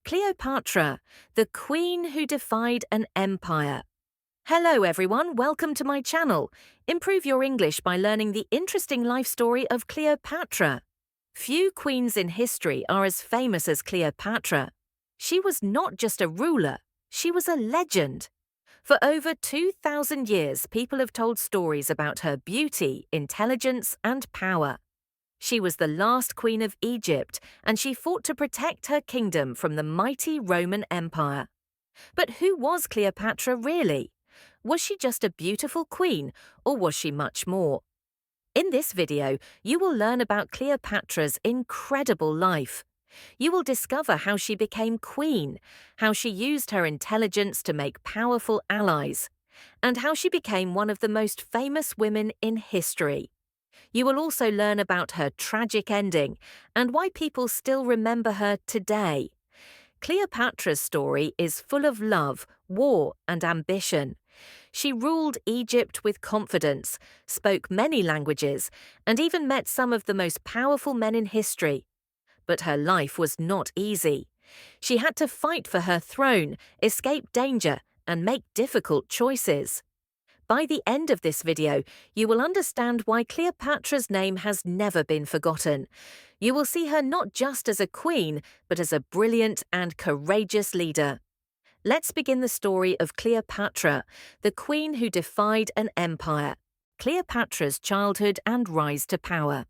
Cleopatra, the queen who defied an empire. Hello everyone, welcome to my channel. Improve your English by learning the interesting life story of Cleopatra. Few queens in history are as famous as Cleopatra. She was not just a ruler, she was a legend. For over 2,000 years, people have told stories about her beauty, intelligence, and power. She was the last queen of Egypt, and she fought to protect her kingdom from the mighty Roman Empire. But who was Cleopatra really? Was she just a beautiful queen, or was she much more? In this video, you will learn about Cleopatra's incredible life. You will discover how she became queen, how she used her intelligence to make powerful allies, and how she became one of the most famous women in history. You will also learn about her tragic ending and why people still remember her today. Cleopatra's story is full of love, war, and ambition. She ruled Egypt with confidence, spoke many languages, and even met some of the most powerful men in history. But her life was not easy. She had to fight for her throne, escape danger, and make difficult choices. By the end of this video, you will understand why Cleopatra's name has never been forgotten. You will see her not just as a queen, but as a brilliant and courageous leader. Let's begin the story of Cleopatra, the queen who defied an empire. Cleopatra's childhood and rise to power.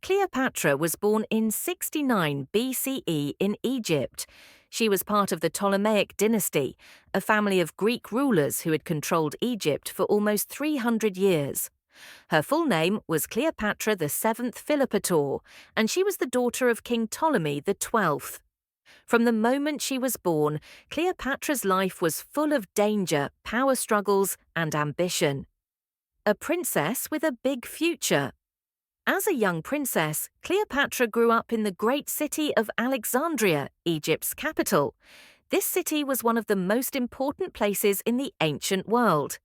Cleopatra was born in 69 BCE in Egypt. She was part of the Ptolemaic dynasty, a family of Greek rulers who had controlled Egypt for almost 300 years. Her full name was Cleopatra VII Philopator, and she was the daughter of King Ptolemy XII. From the moment she was born, Cleopatra's life was full of danger, power struggles, and ambition. A princess with a big future. As a young princess, Cleopatra grew up in the great city of Alexandria, Egypt's capital. This city was one of the most important places in the ancient world.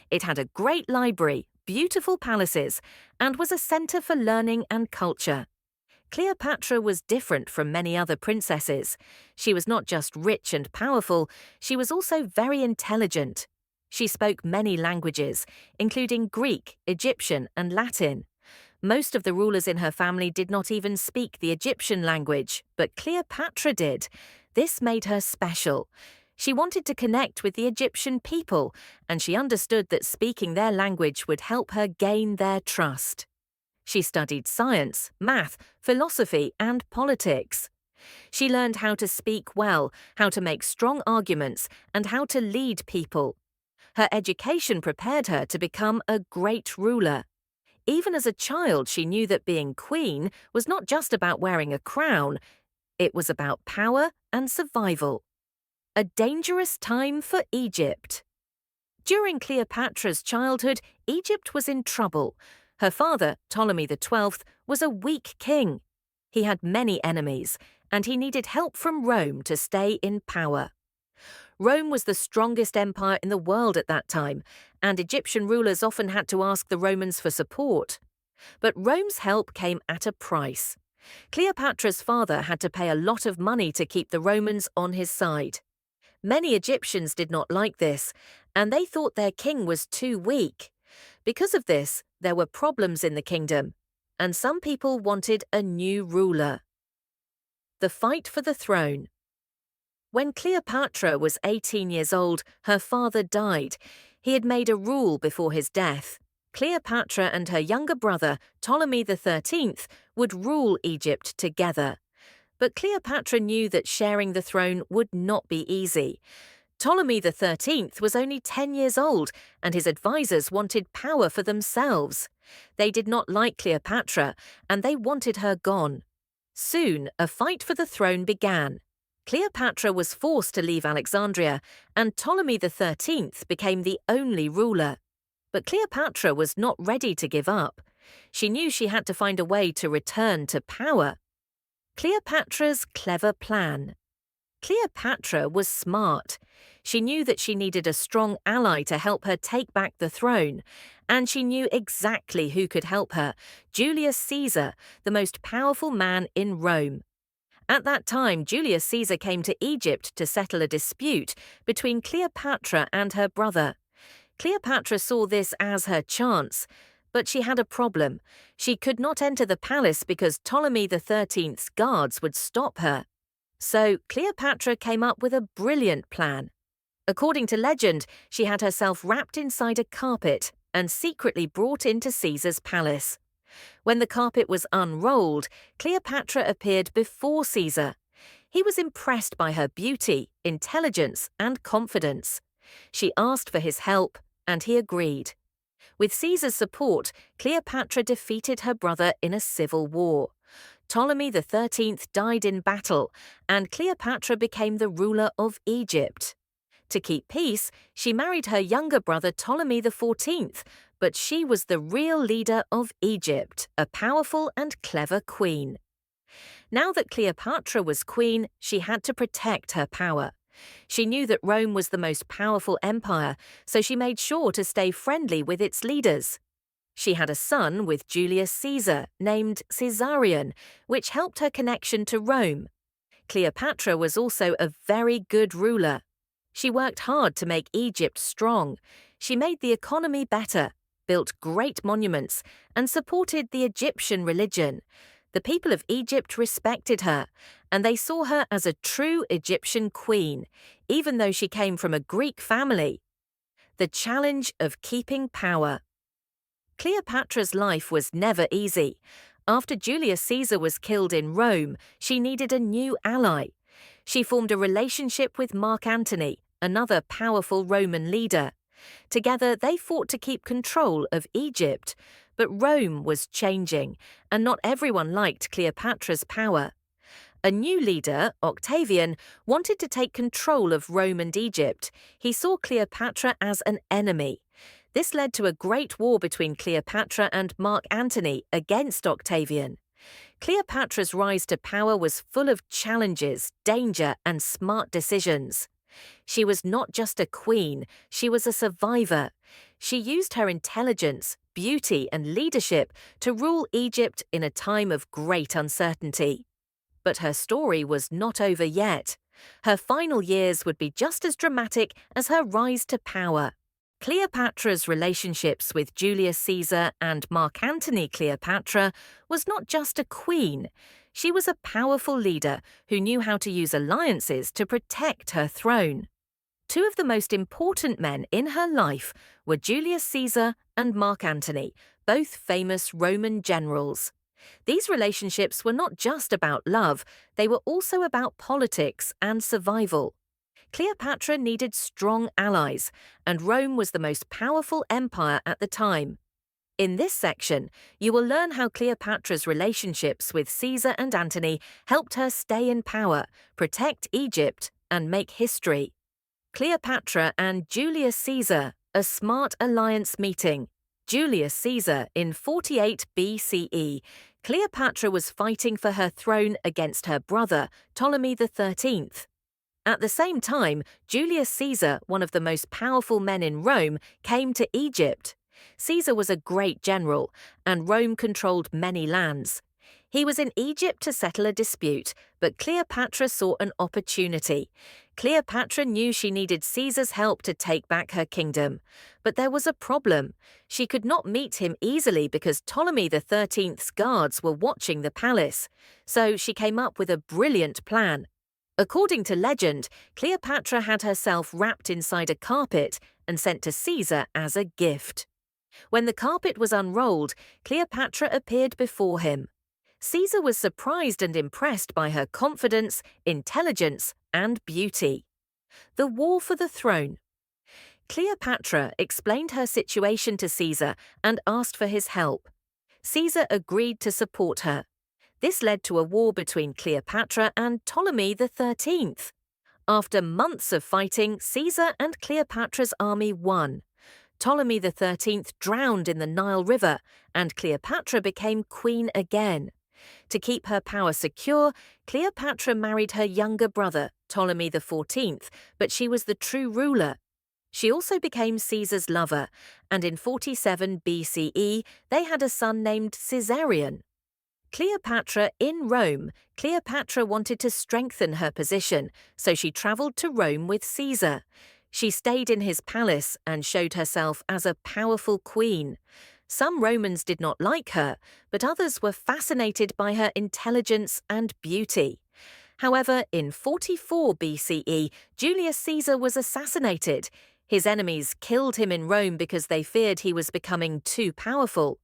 It had a great library, beautiful palaces, and was a center for learning and culture. Cleopatra was different from many other princesses. She was not just rich and powerful, she was also very intelligent. She spoke many languages, including Greek, Egyptian, and Latin. Most of the rulers in her family did not even speak the Egyptian language, but Cleopatra did. This made her special. She wanted to connect with the Egyptian people, and she understood that speaking their language would help her gain their trust. She studied science, math, philosophy, and politics. She learned how to speak well, how to make strong arguments, and how to lead people. Her education prepared her to become a great ruler. Even as a child, she knew that being queen was not just about wearing a crown, it was about power and survival. A dangerous time for Egypt. During Cleopatra's childhood, Egypt was in trouble. Her father, Ptolemy XII, was a weak king. He had many enemies, and he needed help from Rome to stay in power. Rome was the strongest empire in the world at that time, and Egyptian rulers often had to ask the Romans for support. But Rome's help came at a price. Cleopatra's father had to pay a lot of money to keep the Romans on his side. Many Egyptians did not like this, and they thought their king was too weak. Because of this, there were problems in the kingdom, and some people wanted a new ruler. The fight for the throne. When Cleopatra was 18 years old, her father died. He had made a rule before his death. Cleopatra and her younger brother, Ptolemy XIII, would rule Egypt together. But Cleopatra knew that sharing the throne would not be easy. Ptolemy XIII was only 10 years old, and his advisors wanted power for themselves. They did not like Cleopatra, and they wanted her gone. Soon, a fight for the throne began. Cleopatra was forced to leave Alexandria, and Ptolemy XIII became the only ruler. But Cleopatra was not ready to give up. She knew she had to find a way to return to power. Cleopatra's clever plan. Cleopatra was smart. She knew that she needed a strong ally to help her take back the throne, and she knew exactly who could help her: Julius Caesar, the most powerful man in Rome. At that time, Julius Caesar came to Egypt to settle a dispute between Cleopatra and her brother. Cleopatra saw this as her chance, but she had a problem. She could not enter the palace because Ptolemy XIII's guards would stop her. So Cleopatra came up with a brilliant plan. According to legend, she had herself wrapped inside a carpet and secretly brought into Caesar's palace. When the carpet was unrolled, Cleopatra appeared before Caesar. He was impressed by her beauty, intelligence, and confidence. She asked for his help, and he agreed. With Caesar's support, Cleopatra defeated her brother in a civil war. Ptolemy XIII died in battle, and Cleopatra became the ruler of Egypt. To keep peace, she married her younger brother Ptolemy XIV, but she was the real leader of Egypt, a powerful and clever queen. Now that Cleopatra was queen, she had to protect her power. She knew that Rome was the most powerful empire, so she made sure to stay friendly with its leaders. She had a son with Julius Caesar, named Caesarion, which helped her connection to Rome. Cleopatra was also a very good ruler. She worked hard to make Egypt strong. She made the economy better, built great monuments, and supported the Egyptian religion. The people of Egypt respected her, and they saw her as a true Egyptian queen, even though she came from a Greek family. The challenge of keeping power. Cleopatra's life was never easy. After Julius Caesar was killed in Rome, she needed a new ally. She formed a relationship with Mark Antony, another powerful Roman leader. Together, they fought to keep control of Egypt. But Rome was changing, and not everyone liked Cleopatra's power. A new leader, Octavian, wanted to take control of Rome and Egypt. He saw Cleopatra as an enemy. This led to a great war between Cleopatra and Mark Antony against Octavian. Cleopatra's rise to power was full of challenges, danger, and smart decisions. She was not just a queen, she was a survivor. She used her intelligence, beauty, and leadership to rule Egypt in a time of great uncertainty. But her story was not over yet. Her final years would be just as dramatic as her rise to power. Cleopatra's relationships with Julius Caesar and Mark Antony Cleopatra was not just a queen. She was a powerful leader who knew how to use alliances to protect her throne. Two of the most important men in her life were Julius Caesar and Mark Antony, both famous Roman generals. These relationships were not just about love, they were also about politics and survival. Cleopatra needed strong allies, and Rome was the most powerful empire at the time. In this section, you will learn how Cleopatra's relationships with Caesar and Antony helped her stay in power, protect Egypt, and make history. Cleopatra and Julius Caesar, a smart alliance meeting. Julius Caesar in 48 BCE. Cleopatra was fighting for her throne against her brother, Ptolemy XIII. At the same time, Julius Caesar, one of the most powerful men in Rome, came to Egypt. Caesar was a great general, and Rome controlled many lands. He was in Egypt to settle a dispute, but Cleopatra saw an opportunity. Cleopatra knew she needed Caesar's help to take back her kingdom. But there was a problem. She could not meet him easily because Ptolemy XIII's guards were watching the palace. So she came up with a brilliant plan. According to legend, Cleopatra had herself wrapped inside a carpet and sent to Caesar as a gift. When the carpet was unrolled, Cleopatra appeared before him. Caesar was surprised and impressed by her confidence, intelligence, and beauty. The war for the throne. Cleopatra explained her situation to Caesar and asked for his help. Caesar agreed to support her. This led to a war between Cleopatra and Ptolemy XIII. After months of fighting, Caesar and Cleopatra's army won. Ptolemy XIII drowned in the Nile River, and Cleopatra became queen again. To keep her power secure, Cleopatra married her younger brother, Ptolemy XIV, but she was the true ruler. She also became Caesar's lover, and in 47 BCE they had a son named Caesarion. Cleopatra in Rome. Cleopatra wanted to strengthen her position, so she travelled to Rome with Caesar. She stayed in his palace and showed herself as a powerful queen. Some Romans did not like her, but others were fascinated by her intelligence and beauty. However, in 44 BCE, Julius Caesar was assassinated. His enemies killed him in Rome because they feared he was becoming too powerful.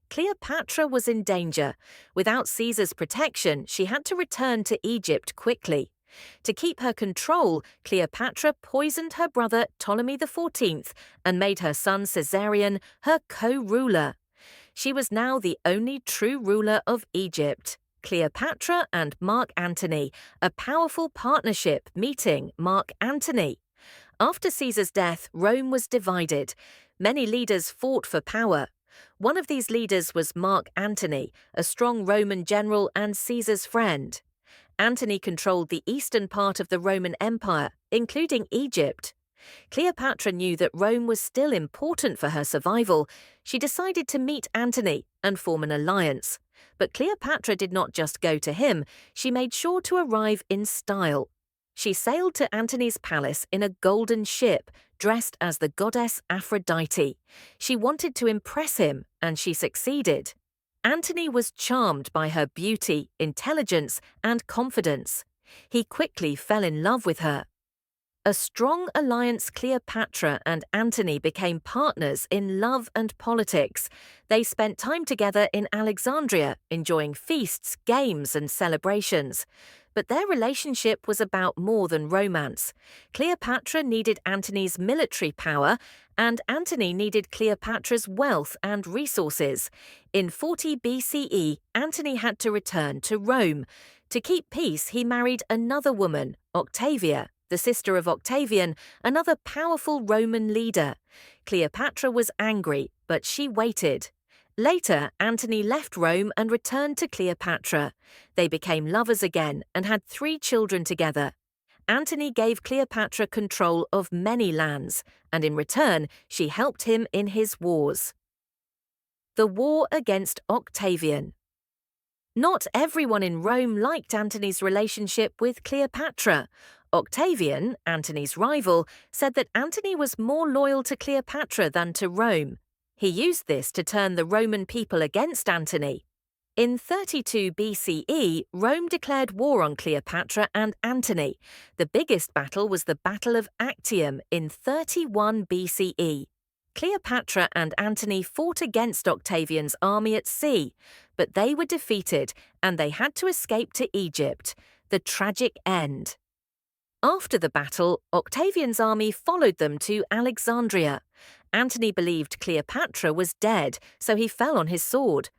Cleopatra was in danger. Without Caesar's protection, she had to return to Egypt quickly. To keep her control, Cleopatra poisoned her brother Ptolemy XIV and made her son Caesarion her co-ruler. She was now the only true ruler of Egypt. Cleopatra and Mark Antony, a powerful partnership meeting Mark Antony. After Caesar's death, Rome was divided. Many leaders fought for power. One of these leaders was Mark Antony, a strong Roman general and Caesar's friend. Antony controlled the eastern part of the Roman Empire, including Egypt. Cleopatra knew that Rome was still important for her survival. She decided to meet Antony and form an alliance. But Cleopatra did not just go to him, she made sure to arrive in style. She sailed to Antony's palace in a golden ship, dressed as the goddess Aphrodite. She wanted to impress him, and she succeeded. Antony was charmed by her beauty, intelligence, and confidence. He quickly fell in love with her. A strong alliance. Cleopatra and Antony became partners in love and politics. They spent time together in Alexandria, enjoying feasts, games, and celebrations. But their relationship was about more than romance. Cleopatra needed Antony's military power, and Antony needed Cleopatra's wealth and resources. In 40 BCE, Antony had to return to Rome. To keep peace, he married another woman, Octavia, the sister of Octavian, another powerful Roman leader. Cleopatra was angry, but she waited. Later, Antony left Rome and returned to Cleopatra. They became lovers again and had 3 children together. Antony gave Cleopatra control of many lands, and in return, she helped him in his wars. The war against Octavian. Not everyone in Rome liked Antony's relationship with Cleopatra. Octavian, Antony's rival, said that Antony was more loyal to Cleopatra than to Rome. He used this to turn the Roman people against Antony. In 32 BCE, Rome declared war on Cleopatra and Antony. The biggest battle was the Battle of Actium in 31 BCE. Cleopatra and Antony fought against Octavian's army at sea, but they were defeated and they had to escape to Egypt. The tragic end. After the battle, Octavian's army followed them to Alexandria. Antony believed Cleopatra was dead, so he fell on his sword.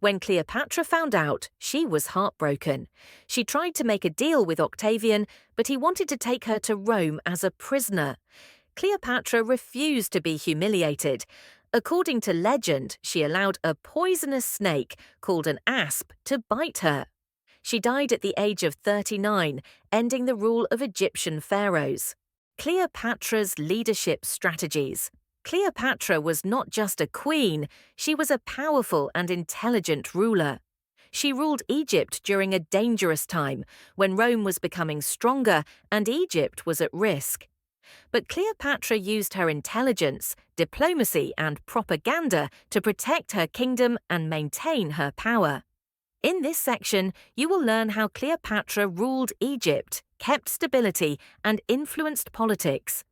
When Cleopatra found out, she was heartbroken. She tried to make a deal with Octavian, but he wanted to take her to Rome as a prisoner. Cleopatra refused to be humiliated. According to legend, she allowed a poisonous snake called an asp to bite her. She died at the age of 39, ending the rule of Egyptian pharaohs. Cleopatra's leadership strategies. Cleopatra was not just a queen, she was a powerful and intelligent ruler. She ruled Egypt during a dangerous time, when Rome was becoming stronger and Egypt was at risk. But Cleopatra used her intelligence, diplomacy, and propaganda to protect her kingdom and maintain her power. In this section, you will learn how Cleopatra ruled Egypt, kept stability, and influenced politics.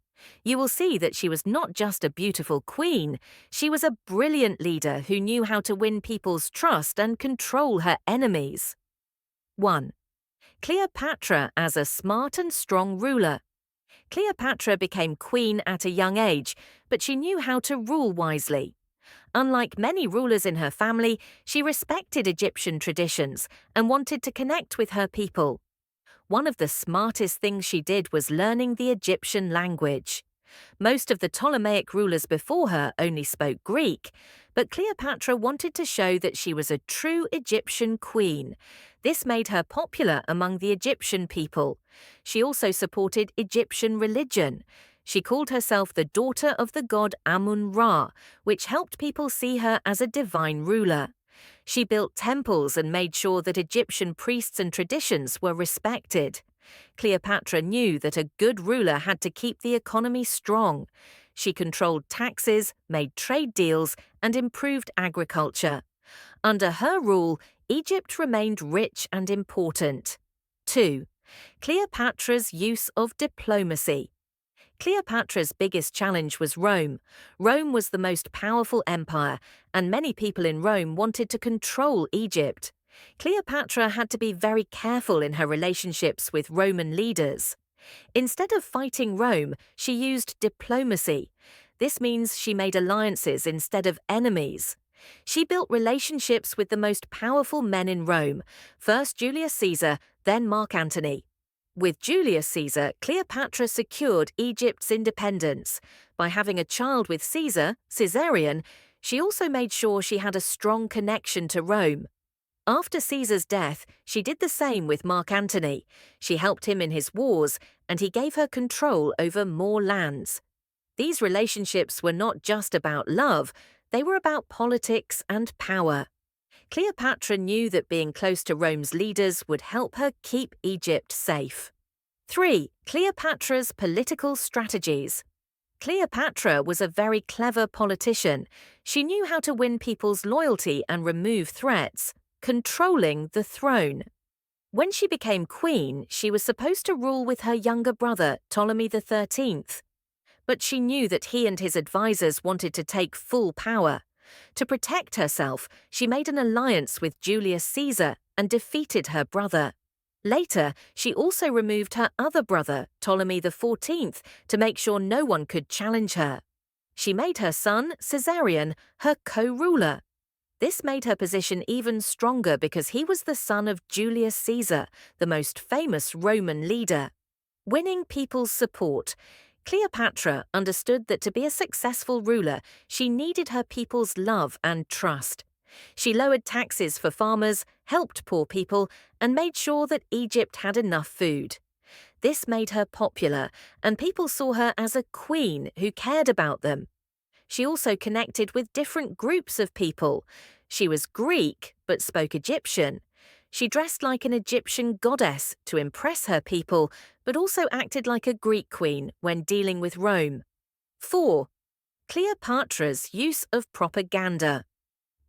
You will see that she was not just a beautiful queen, she was a brilliant leader who knew how to win people's trust and control her enemies. 1. Cleopatra as a smart and strong ruler. Cleopatra became queen at a young age, but she knew how to rule wisely. Unlike many rulers in her family, she respected Egyptian traditions and wanted to connect with her people. One of the smartest things she did was learning the Egyptian language. Most of the Ptolemaic rulers before her only spoke Greek, but Cleopatra wanted to show that she was a true Egyptian queen. This made her popular among the Egyptian people. She also supported Egyptian religion. She called herself the daughter of the god Amun-Ra, which helped people see her as a divine ruler. She built temples and made sure that Egyptian priests and traditions were respected. Cleopatra knew that a good ruler had to keep the economy strong. She controlled taxes, made trade deals, and improved agriculture. Under her rule, Egypt remained rich and important. 2. Cleopatra's use of diplomacy. Cleopatra's biggest challenge was Rome. Rome was the most powerful empire, and many people in Rome wanted to control Egypt. Cleopatra had to be very careful in her relationships with Roman leaders. Instead of fighting Rome, she used diplomacy. This means she made alliances instead of enemies. She built relationships with the most powerful men in Rome, first Julius Caesar, then Mark Antony. With Julius Caesar, Cleopatra secured Egypt's independence. By having a child with Caesar, Caesarion, she also made sure she had a strong connection to Rome. After Caesar's death, she did the same with Mark Antony. She helped him in his wars, and he gave her control over more lands. These relationships were not just about love, they were about politics and power. Cleopatra knew that being close to Rome's leaders would help her keep Egypt safe. 3. Cleopatra's political strategies. Cleopatra was a very clever politician. She knew how to win people's loyalty and remove threats, controlling the throne. When she became queen, she was supposed to rule with her younger brother, Ptolemy XIII. But she knew that he and his advisors wanted to take full power. To protect herself, she made an alliance with Julius Caesar and defeated her brother. Later, she also removed her other brother, Ptolemy XIV, to make sure no one could challenge her. She made her son, Caesarion, her co-ruler. This made her position even stronger because he was the son of Julius Caesar, the most famous Roman leader. Winning people's support. Cleopatra understood that to be a successful ruler, she needed her people's love and trust. She lowered taxes for farmers, helped poor people, and made sure that Egypt had enough food. This made her popular, and people saw her as a queen who cared about them. She also connected with different groups of people. She was Greek, but spoke Egyptian. She dressed like an Egyptian goddess to impress her people, but also acted like a Greek queen when dealing with Rome. 4. Cleopatra's use of propaganda.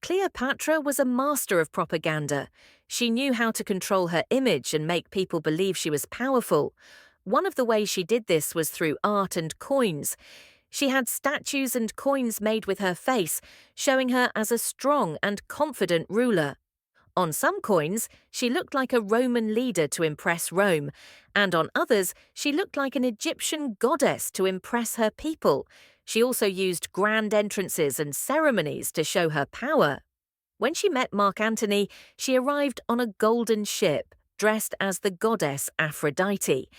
Cleopatra was a master of propaganda. She knew how to control her image and make people believe she was powerful. One of the ways she did this was through art and coins. She had statues and coins made with her face, showing her as a strong and confident ruler. On some coins, she looked like a Roman leader to impress Rome, and on others, she looked like an Egyptian goddess to impress her people. She also used grand entrances and ceremonies to show her power. When she met Mark Antony, she arrived on a golden ship, dressed as the goddess Aphrodite.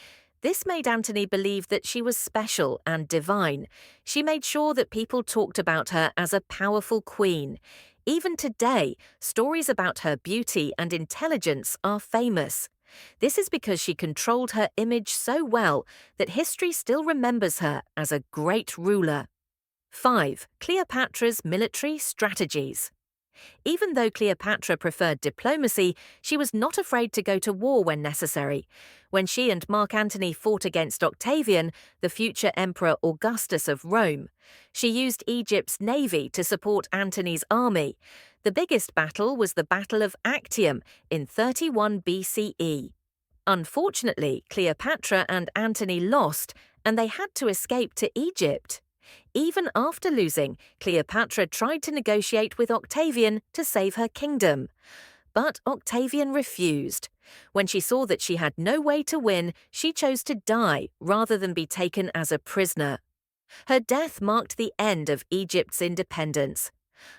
This made Antony believe that she was special and divine. She made sure that people talked about her as a powerful queen. Even today, stories about her beauty and intelligence are famous. This is because she controlled her image so well that history still remembers her as a great ruler. 5. Cleopatra's military strategies. Even though Cleopatra preferred diplomacy, she was not afraid to go to war when necessary. When she and Mark Antony fought against Octavian, the future Emperor Augustus of Rome, she used Egypt's navy to support Antony's army. The biggest battle was the Battle of Actium in 31 BCE. Unfortunately, Cleopatra and Antony lost, and they had to escape to Egypt. Even after losing, Cleopatra tried to negotiate with Octavian to save her kingdom. But Octavian refused. When she saw that she had no way to win, she chose to die rather than be taken as a prisoner. Her death marked the end of Egypt's independence.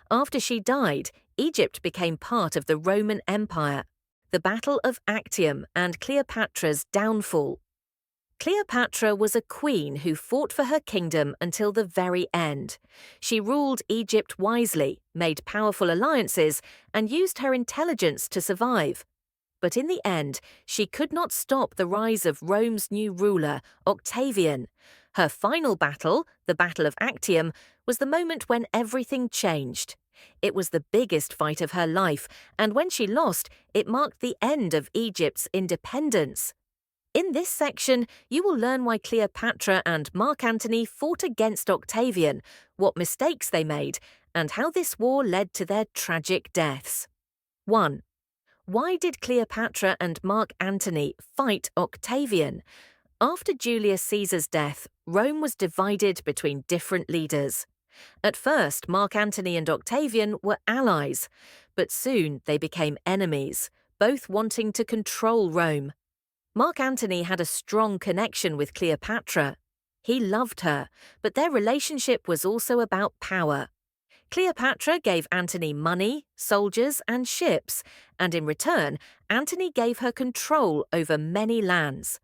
After she died, Egypt became part of the Roman Empire. The Battle of Actium and Cleopatra's downfall. Cleopatra was a queen who fought for her kingdom until the very end. She ruled Egypt wisely, made powerful alliances, and used her intelligence to survive. But in the end, she could not stop the rise of Rome's new ruler, Octavian. Her final battle, the Battle of Actium, was the moment when everything changed. It was the biggest fight of her life, and when she lost, it marked the end of Egypt's independence. In this section, you will learn why Cleopatra and Mark Antony fought against Octavian, what mistakes they made, and how this war led to their tragic deaths. 1. Why did Cleopatra and Mark Antony fight Octavian? After Julius Caesar's death, Rome was divided between different leaders. At first, Mark Antony and Octavian were allies, but soon they became enemies, both wanting to control Rome. Mark Antony had a strong connection with Cleopatra. He loved her, but their relationship was also about power. Cleopatra gave Antony money, soldiers, and ships, and in return, Antony gave her control over many lands.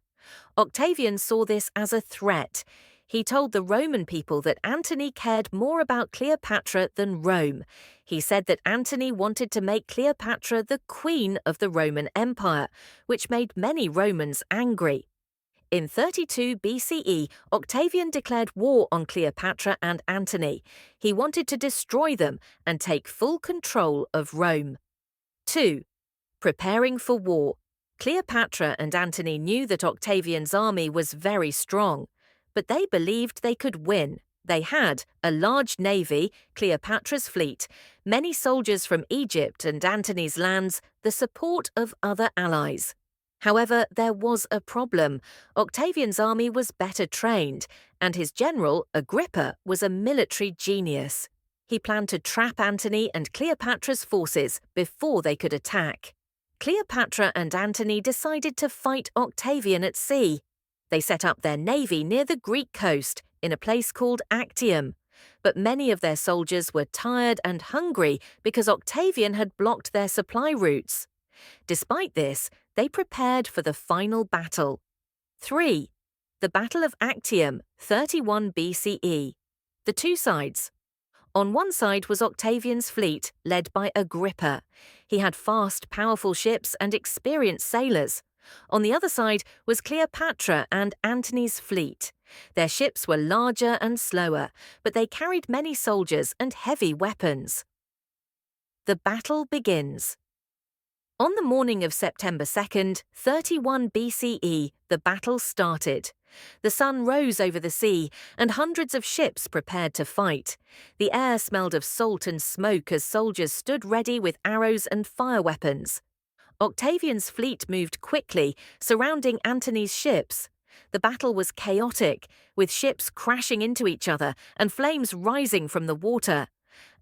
Octavian saw this as a threat. He told the Roman people that Antony cared more about Cleopatra than Rome. He said that Antony wanted to make Cleopatra the queen of the Roman Empire, which made many Romans angry. In 32 BCE, Octavian declared war on Cleopatra and Antony. He wanted to destroy them and take full control of Rome. 2. Preparing for war. Cleopatra and Antony knew that Octavian's army was very strong, but they believed they could win. They had a large navy, Cleopatra's fleet, many soldiers from Egypt and Antony's lands, the support of other allies. However, there was a problem. Octavian's army was better trained, and his general, Agrippa, was a military genius. He planned to trap Antony and Cleopatra's forces before they could attack. Cleopatra and Antony decided to fight Octavian at sea. They set up their navy near the Greek coast, in a place called Actium. But many of their soldiers were tired and hungry because Octavian had blocked their supply routes. Despite this, they prepared for the final battle. 3. The Battle of Actium, 31 BCE. The two sides. On one side was Octavian's fleet, led by Agrippa. He had fast, powerful ships and experienced sailors. On the other side was Cleopatra and Antony's fleet. Their ships were larger and slower, but they carried many soldiers and heavy weapons. The battle begins. On the morning of September 2nd, 31 BCE, the battle started. The sun rose over the sea, and hundreds of ships prepared to fight. The air smelled of salt and smoke as soldiers stood ready with arrows and fire weapons. Octavian's fleet moved quickly, surrounding Antony's ships. The battle was chaotic, with ships crashing into each other and flames rising from the water.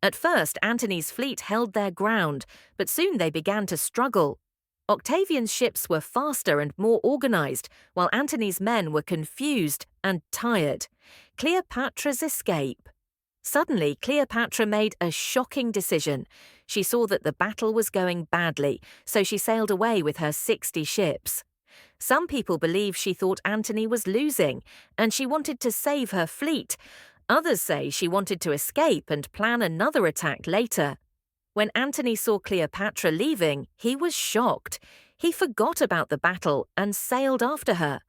At first, Antony's fleet held their ground, but soon they began to struggle. Octavian's ships were faster and more organized, while Antony's men were confused and tired. Cleopatra's escape. Suddenly, Cleopatra made a shocking decision. She saw that the battle was going badly, so she sailed away with her 60 ships. Some people believe she thought Antony was losing, and she wanted to save her fleet. Others say she wanted to escape and plan another attack later. When Antony saw Cleopatra leaving, he was shocked. He forgot about the battle and sailed after her.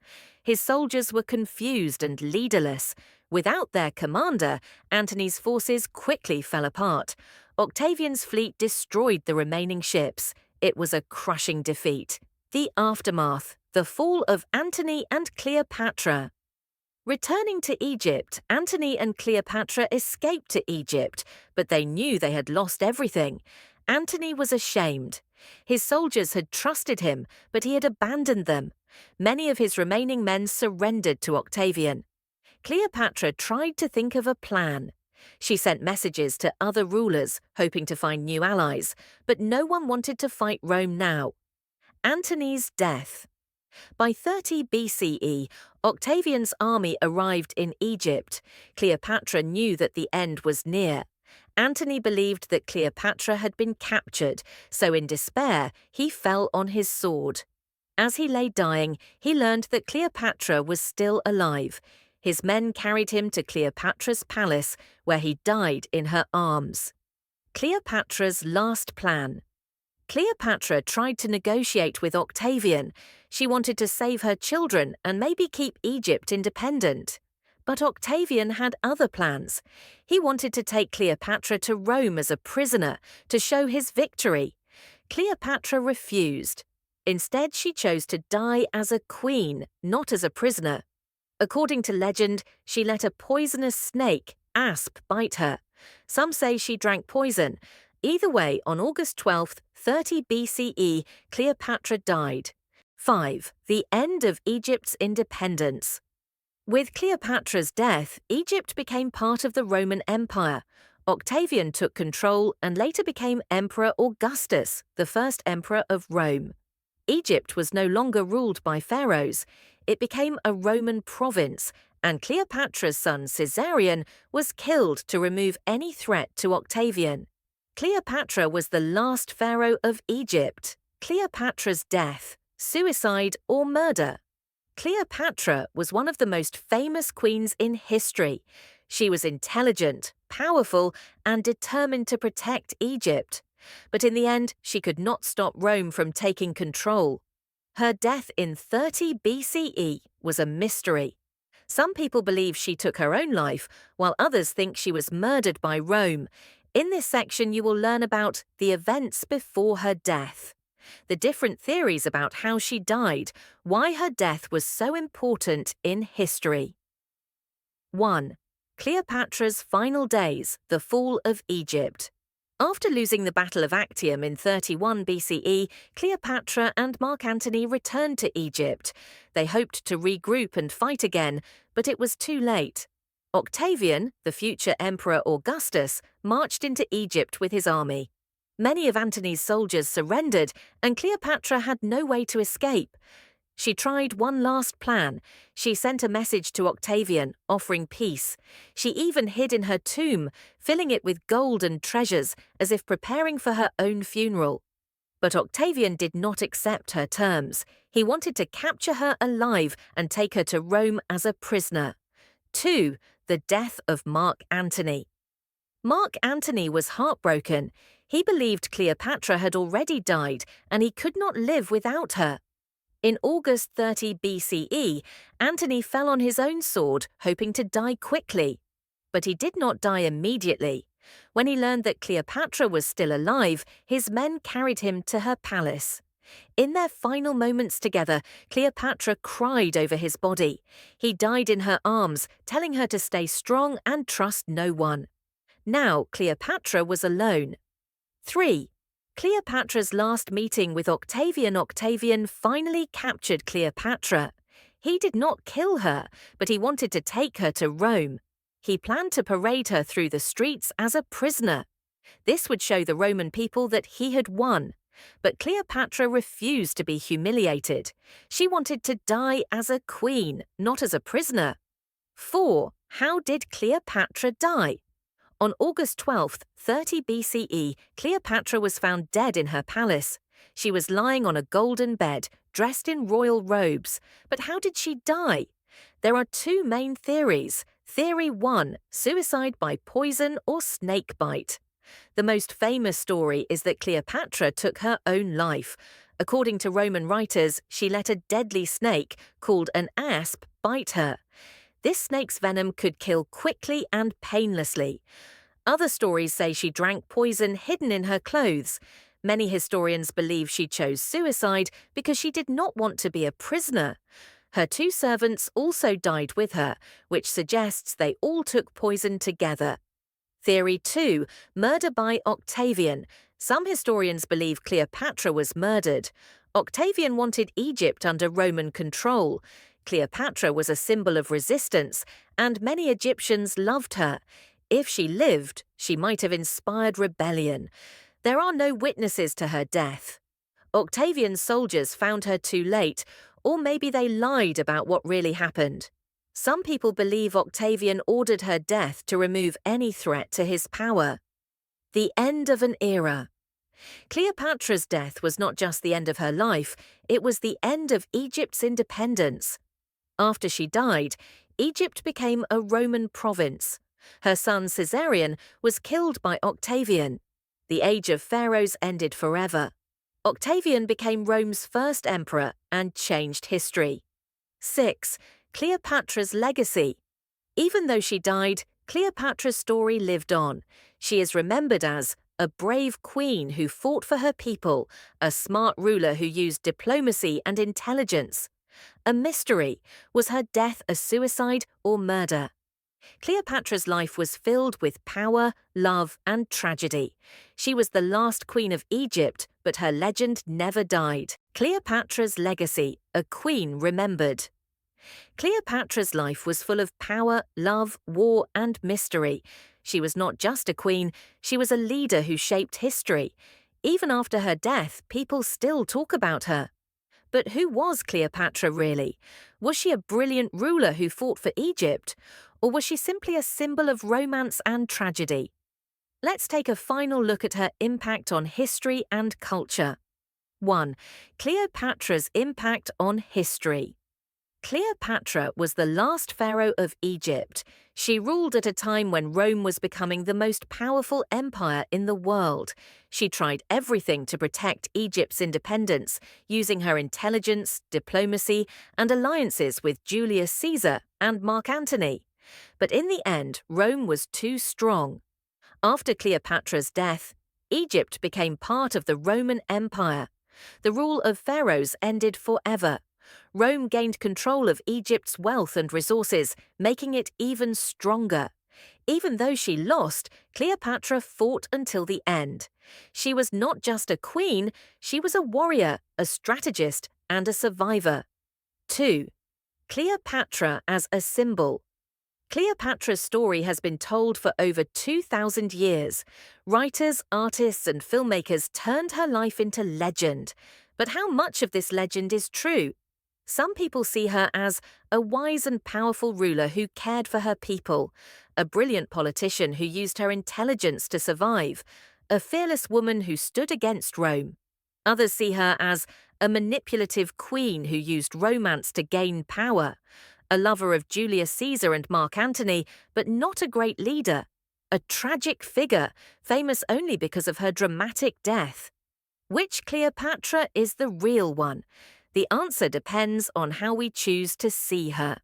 His soldiers were confused and leaderless. Without their commander, Antony's forces quickly fell apart. Octavian's fleet destroyed the remaining ships. It was a crushing defeat. The aftermath, the fall of Antony and Cleopatra. Returning to Egypt, Antony and Cleopatra escaped to Egypt, but they knew they had lost everything. Antony was ashamed. His soldiers had trusted him, but he had abandoned them. Many of his remaining men surrendered to Octavian. Cleopatra tried to think of a plan. She sent messages to other rulers, hoping to find new allies, but no one wanted to fight Rome now. Antony's death. By 30 BCE, Octavian's army arrived in Egypt. Cleopatra knew that the end was near. Antony believed that Cleopatra had been captured, so in despair, he fell on his sword. As he lay dying, he learned that Cleopatra was still alive. His men carried him to Cleopatra's palace, where he died in her arms. Cleopatra's last plan. Cleopatra tried to negotiate with Octavian. She wanted to save her children and maybe keep Egypt independent. But Octavian had other plans. He wanted to take Cleopatra to Rome as a prisoner to show his victory. Cleopatra refused. Instead, she chose to die as a queen, not as a prisoner. According to legend, she let a poisonous snake, asp, bite her. Some say she drank poison. Either way, on August 12th, 30 BCE, Cleopatra died. 5. The end of Egypt's independence. With Cleopatra's death, Egypt became part of the Roman Empire. Octavian took control and later became Emperor Augustus, the first emperor of Rome. Egypt was no longer ruled by pharaohs. It became a Roman province, and Cleopatra's son Caesarion was killed to remove any threat to Octavian. Cleopatra was the last pharaoh of Egypt. Cleopatra's death, suicide or murder. Cleopatra was one of the most famous queens in history. She was intelligent, powerful, and determined to protect Egypt. But in the end, she could not stop Rome from taking control. Her death in 30 BCE was a mystery. Some people believe she took her own life, while others think she was murdered by Rome. In this section, you will learn about the events before her death, the different theories about how she died, why her death was so important in history. 1. Cleopatra's final days, the fall of Egypt. After losing the Battle of Actium in 31 BCE, Cleopatra and Mark Antony returned to Egypt. They hoped to regroup and fight again, but it was too late. Octavian, the future Emperor Augustus, marched into Egypt with his army. Many of Antony's soldiers surrendered, and Cleopatra had no way to escape. She tried one last plan. She sent a message to Octavian, offering peace. She even hid in her tomb, filling it with gold and treasures, as if preparing for her own funeral. But Octavian did not accept her terms. He wanted to capture her alive and take her to Rome as a prisoner. 2. The death of Mark Antony. Mark Antony was heartbroken. He believed Cleopatra had already died, and he could not live without her. In August 30 BCE, Antony fell on his own sword, hoping to die quickly. But he did not die immediately. When he learned that Cleopatra was still alive, his men carried him to her palace. In their final moments together, Cleopatra cried over his body. He died in her arms, telling her to stay strong and trust no one. Now Cleopatra was alone. 3. Cleopatra's last meeting with Octavian. Octavian finally captured Cleopatra. He did not kill her, but he wanted to take her to Rome. He planned to parade her through the streets as a prisoner. This would show the Roman people that he had won. But Cleopatra refused to be humiliated. She wanted to die as a queen, not as a prisoner. 4. How did Cleopatra die? On August 12, 30 BCE, Cleopatra was found dead in her palace. She was lying on a golden bed, dressed in royal robes. But how did she die? There are two main theories. Theory 1, suicide by poison or snake bite. The most famous story is that Cleopatra took her own life. According to Roman writers, she let a deadly snake, called an asp, bite her. This snake's venom could kill quickly and painlessly. Other stories say she drank poison hidden in her clothes. Many historians believe she chose suicide because she did not want to be a prisoner. Her two servants also died with her, which suggests they all took poison together. Theory 2, murder by Octavian. Some historians believe Cleopatra was murdered. Octavian wanted Egypt under Roman control. Cleopatra was a symbol of resistance, and many Egyptians loved her. If she lived, she might have inspired rebellion. There are no witnesses to her death. Octavian's soldiers found her too late, or maybe they lied about what really happened. Some people believe Octavian ordered her death to remove any threat to his power. The end of an era. Cleopatra's death was not just the end of her life, it was the end of Egypt's independence. After she died, Egypt became a Roman province. Her son Caesarion was killed by Octavian. The age of pharaohs ended forever. Octavian became Rome's first emperor and changed history. 6. Cleopatra's legacy. Even though she died, Cleopatra's story lived on. She is remembered as a brave queen who fought for her people, a smart ruler who used diplomacy and intelligence. A mystery: was her death a suicide or murder? Cleopatra's life was filled with power, love, and tragedy. She was the last queen of Egypt, but her legend never died. Cleopatra's legacy: a queen remembered. Cleopatra's life was full of power, love, war, and mystery. She was not just a queen, she was a leader who shaped history. Even after her death, people still talk about her. But who was Cleopatra really? Was she a brilliant ruler who fought for Egypt? Or was she simply a symbol of romance and tragedy? Let's take a final look at her impact on history and culture. 1. Cleopatra's impact on history. Cleopatra was the last pharaoh of Egypt. She ruled at a time when Rome was becoming the most powerful empire in the world. She tried everything to protect Egypt's independence, using her intelligence, diplomacy, and alliances with Julius Caesar and Mark Antony. But in the end, Rome was too strong. After Cleopatra's death, Egypt became part of the Roman Empire. The rule of pharaohs ended forever. Rome gained control of Egypt's wealth and resources, making it even stronger. Even though she lost, Cleopatra fought until the end. She was not just a queen, she was a warrior, a strategist, and a survivor. 2. Cleopatra as a symbol. Cleopatra's story has been told for over 2,000 years. Writers, artists, and filmmakers turned her life into legend. But how much of this legend is true? Some people see her as a wise and powerful ruler who cared for her people, a brilliant politician who used her intelligence to survive, a fearless woman who stood against Rome. Others see her as a manipulative queen who used romance to gain power, a lover of Julius Caesar and Mark Antony, but not a great leader, a tragic figure, famous only because of her dramatic death. Which Cleopatra is the real one? The answer depends on how we choose to see her.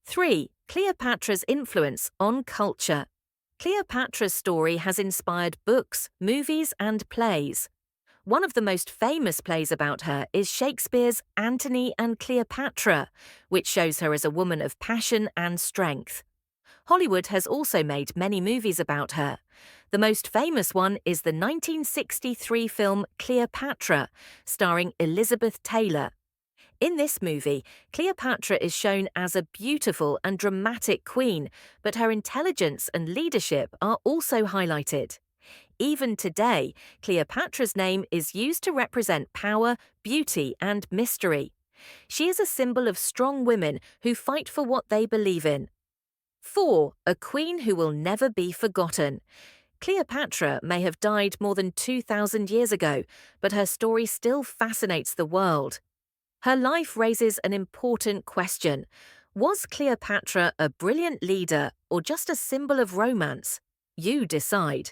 3. Cleopatra's influence on culture. Cleopatra's story has inspired books, movies, and plays. One of the most famous plays about her is Shakespeare's Antony and Cleopatra, which shows her as a woman of passion and strength. Hollywood has also made many movies about her. The most famous one is the 1963 film Cleopatra, starring Elizabeth Taylor. In this movie, Cleopatra is shown as a beautiful and dramatic queen, but her intelligence and leadership are also highlighted. Even today, Cleopatra's name is used to represent power, beauty, and mystery. She is a symbol of strong women who fight for what they believe in. 4. A queen who will never be forgotten. Cleopatra may have died more than 2,000 years ago, but her story still fascinates the world. Her life raises an important question. Was Cleopatra a brilliant leader or just a symbol of romance? You decide.